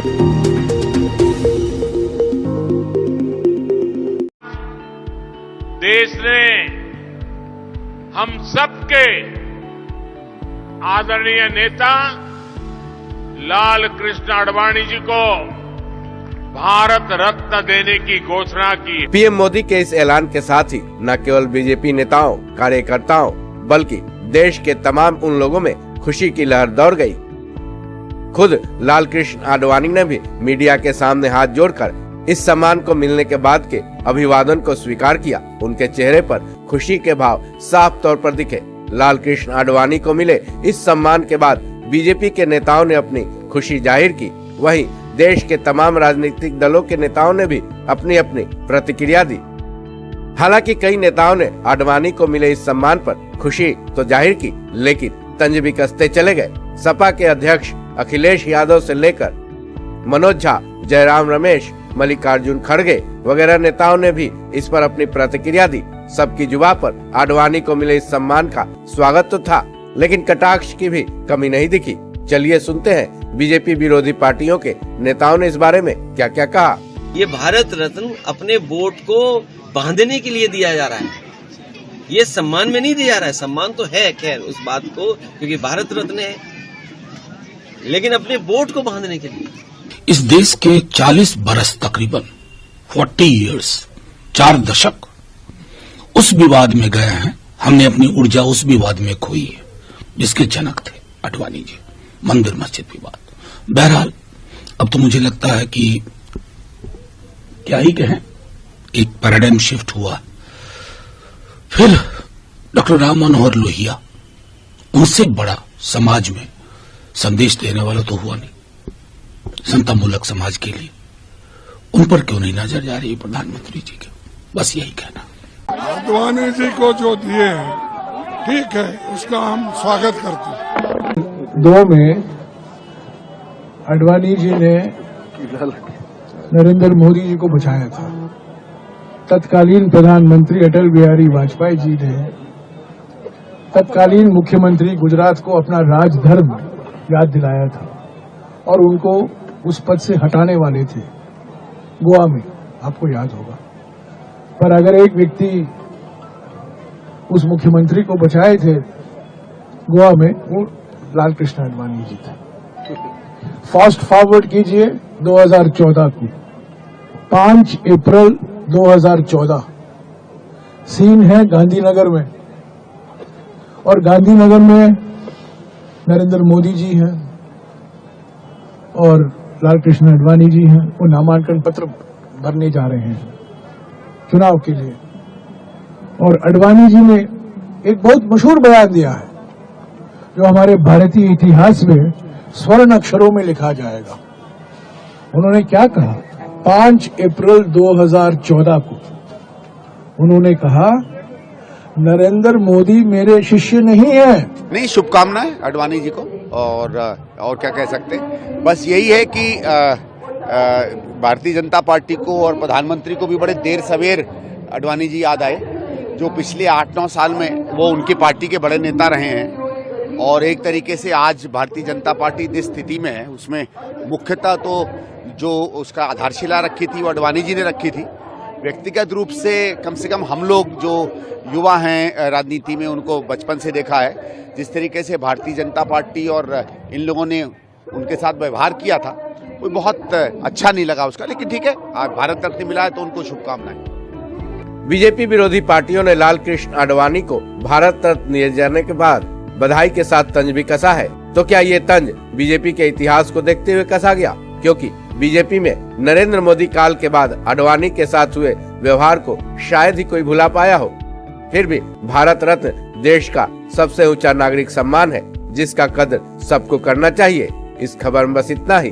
देश ने हम सबके आदरणीय नेता लाल कृष्ण आडवाणी जी को भारत रत्न देने की घोषणा की। पीएम मोदी के इस ऐलान के साथ ही न केवल बीजेपी नेताओं, कार्यकर्ताओं, बल्कि देश के तमाम उन लोगों में खुशी की लहर दौड़ गई। खुद लाल कृष्ण आडवाणी ने भी मीडिया के सामने हाथ जोड़कर इस सम्मान को मिलने के बाद के अभिवादन को स्वीकार किया। उनके चेहरे पर खुशी के भाव साफ तौर पर दिखे। लाल कृष्ण आडवाणी को मिले इस सम्मान के बाद बीजेपी के नेताओं ने अपनी खुशी जाहिर की। वहीं देश के तमाम राजनीतिक दलों के नेताओं ने भी अपनी अपनी प्रतिक्रिया दी। हालांकि कई नेताओं ने आडवाणी को मिले इस सम्मान पर खुशी तो जाहिर की, लेकिन तंज भी कसते चले गए। सपा के अध्यक्ष अखिलेश यादव से लेकर मनोज झा, जयराम रमेश, मल्लिकार्जुन खड़गे वगैरह नेताओं ने भी इस पर अपनी प्रतिक्रिया दी। सबकी जुबान पर आडवाणी को मिले इस सम्मान का स्वागत तो था, लेकिन कटाक्ष की भी कमी नहीं दिखी। चलिए सुनते हैं बीजेपी विरोधी पार्टियों के नेताओं ने इस बारे में क्या क्या कहा। ये भारत रत्न अपने वोट को बांधने के लिए दिया जा रहा है, ये सम्मान में नहीं दिया जा रहा है। सम्मान तो है खैर उस बात को, क्योंकि भारत रत्न है, लेकिन अपने वोट को बांधने के लिए। इस देश के 40 बरस, तकरीबन 40 इयर्स, 4 दशक उस विवाद में गए हैं। हमने अपनी ऊर्जा उस विवाद में खोई है जिसके जनक थे आडवाणी जी, मंदिर मस्जिद विवाद। बहरहाल अब तो मुझे लगता है कि क्या ही कहें, एक पैराडाइम शिफ्ट हुआ। फिर डॉक्टर राम मनोहर लोहिया, उनसे बड़ा समाज में संदेश देने वाला तो हुआ नहीं समतामूलक समाज के लिए। उन पर क्यों नहीं नजर जा रही प्रधानमंत्री जी की, बस यही कहना। आडवाणी जी को जो दिए हैं ठीक है, उसका हम स्वागत करते हैं। 2 में आडवाणी जी ने नरेंद्र मोदी जी को बचाया था। तत्कालीन प्रधानमंत्री अटल बिहारी वाजपेयी जी ने तत्कालीन मुख्यमंत्री गुजरात को अपना राजधर्म याद दिलाया था और उनको उस पद से हटाने वाले थे गोवा में, आपको याद होगा। पर अगर एक व्यक्ति उस मुख्यमंत्री को बचाए थे गोवा में, वो लाल कृष्ण आडवाणी जी थे। फास्ट फॉरवर्ड कीजिए 2014 को, 5 अप्रैल 2014, सीन है गांधीनगर में, और गांधीनगर में नरेंद्र मोदी जी हैं और लाल कृष्ण आडवाणी जी हैं। वो नामांकन पत्र भरने जा रहे हैं चुनाव के लिए, और आडवाणी जी ने एक बहुत मशहूर बयान दिया है जो हमारे भारतीय इतिहास में स्वर्ण अक्षरों में लिखा जाएगा। उन्होंने क्या कहा? 5 अप्रैल 2014 को उन्होंने कहा, नरेंद्र मोदी मेरे शिष्य नहीं है। नहीं, शुभकामनाएं आडवाणी जी को, और क्या कह सकते हैं। बस यही है कि भारतीय जनता पार्टी को और प्रधानमंत्री को भी बड़े देर सवेर आडवाणी जी याद आए, जो पिछले 8-9 साल में वो उनकी पार्टी के बड़े नेता रहे हैं। और एक तरीके से आज भारतीय जनता पार्टी जिस स्थिति में है उसमें मुख्यतः तो जो उसका आधारशिला रखी थी वो आडवाणी जी ने रखी थी। व्यक्तिगत रूप से कम हम लोग जो युवा हैं राजनीति में, उनको बचपन से देखा है जिस तरीके से भारतीय जनता पार्टी और इन लोगों ने उनके साथ व्यवहार किया था, वो बहुत अच्छा नहीं लगा उसका। लेकिन ठीक है, आज भारत रत्न मिला है तो उनको शुभकामनाएं। बीजेपी विरोधी पार्टियों ने लाल कृष्ण आडवाणी को भारत रत्न दिए जाने के बाद बधाई के साथ तंज भी कसा है। तो क्या ये तंज बीजेपी के इतिहास को देखते हुए कसा गया? क्योंकि बीजेपी में नरेंद्र मोदी काल के बाद आडवाणी के साथ हुए व्यवहार को शायद ही कोई भुला पाया हो। फिर भी भारत रत्न देश का सबसे ऊंचा नागरिक सम्मान है, जिसका कदर सबको करना चाहिए। इस खबर में बस इतना ही।